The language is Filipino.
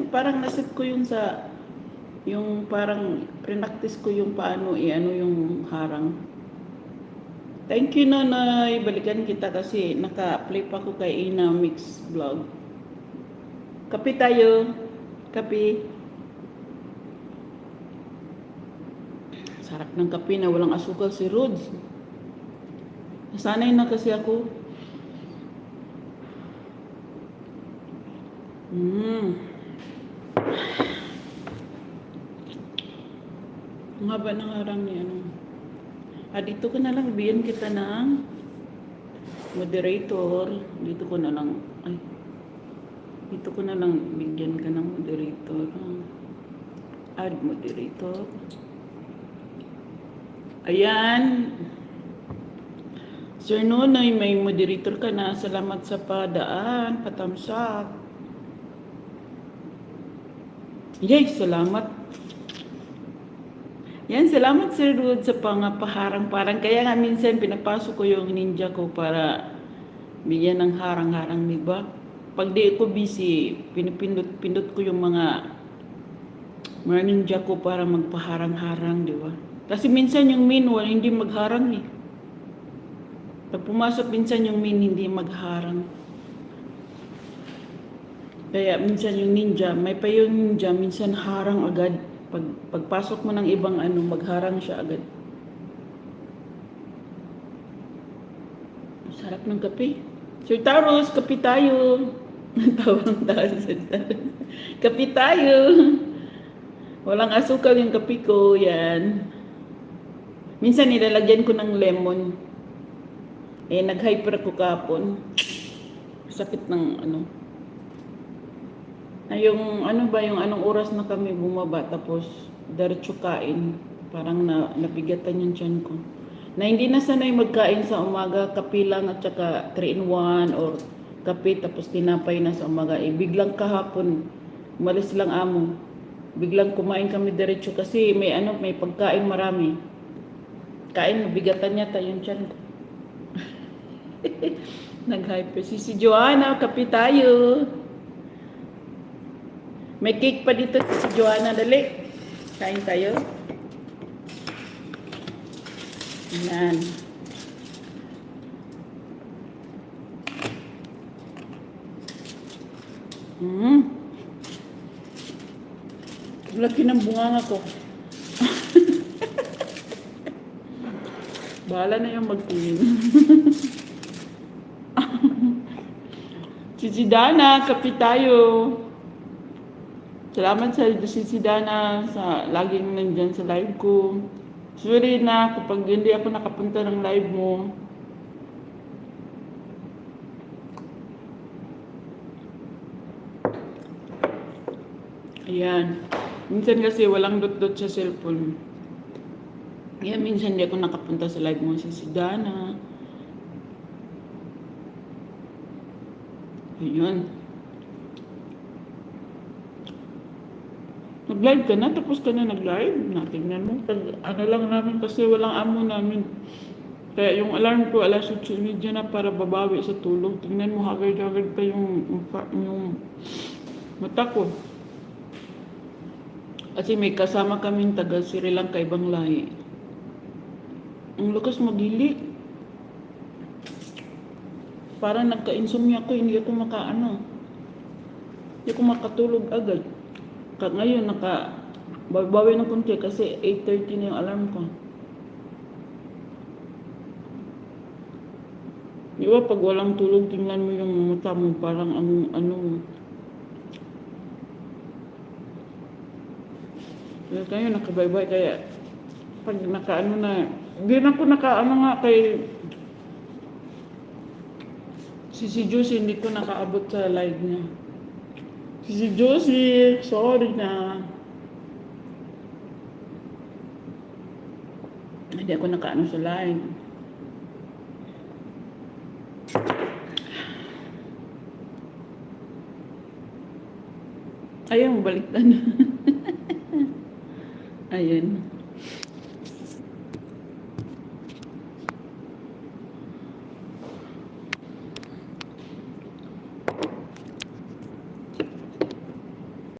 Parang nasip ko yung sa, yung parang prinactice ko yung paano ano yung harang. Thank you Nonoy, balikan kita kasi naka-play pa ko kay Ina Mix Vlog. Kape tayo, kape. Sarap ng kape na walang asukal si Rods. Nasanay na kasi ako. Ang haba ng harang ni ano. Dito ko na lang, bigyan kita ng moderator. Dito ko na lang, dito ko na lang bigyan ka ng moderator. Add moderator. Ayan. Sir Nonoy, may moderator ka na. Salamat sa padaan, patamsak. Yay, salamat. Yan, salamat Sir Rod sa pangapaharang. Parang kaya nga minsan pinapasok ko yung ninja ko para bigyan ng harang-harang, di ba? Pag di ko busy, pinipindot ko yung mga ninja ko para magpaharang-harang, di ba? Kasi minsan yung main hindi magharang eh. Pag pumasok minsan yung main hindi magharang. Kaya minsan yung ninja, may pa yung ninja, minsan harang agad. Pagpasok mo ng ibang magharang siya agad. Sarap ng kape. Sir Taros, kape tayo. Tawang taas. Kape tayo. Walang asukal yung kape ko. Yan. Minsan nilalagyan ko ng lemon. Nag-hyper ako kapon. Sakit ng yung yung anong oras na kami bumaba tapos diretso kain. Parang nabigatan yung tiyan ko. Na hindi na sanay magkain sa umaga, kape lang at saka 3-in-1 or kape tapos tinapay na sa umaga. Biglang kahapon, umalis lang amo. Biglang kumain kami diretso kasi may pagkain marami. Kain, nabigatan niya yung tiyan ko. Nag-hyper. Si Joanna, kape tayo. May cake pa dito si Joanna. Dali. Kain tayo. Ayan. Laki ng bunganga ko. Bahala na yung magtingin. Si Dana, kape tayo. Salamat sa si Dana sa laging nandyan sa live ko. Sorry na kapag hindi ako nakapunta ng live mo. Ayan. Minsan kasi walang dot-dot sa cellphone. Kaya minsan hindi ako nakapunta sa live mo si Dana. Ayun. Nag-live ka na? Tapos ka na nag-live? Natingnan mo. Ano lang namin kasi walang amo namin. Kaya yung alarm ko, alas 8:30 na para babawi sa tulog. Tingnan mo, hagard-hagard pa yung mata ko. Kasi may kasama kaming taga Sri Lanka, ibang lahi. Ang lakas magilik. Parang nagka-insomnia ko, hindi ako hindi ako makatulog agad. Ngayon, babawi ng konti kasi 8:30 na yung alarm ko. Di ba pag walang tulog, tingnan mo yung mata mo, parang kaya nakabaybay, kaya pag hindi na ako nga kay si Josie, hindi ko nakaabot sa live niya. Si Josie, sorry na. Hindi ako sa live. Ayun, baliktad na. Ayun.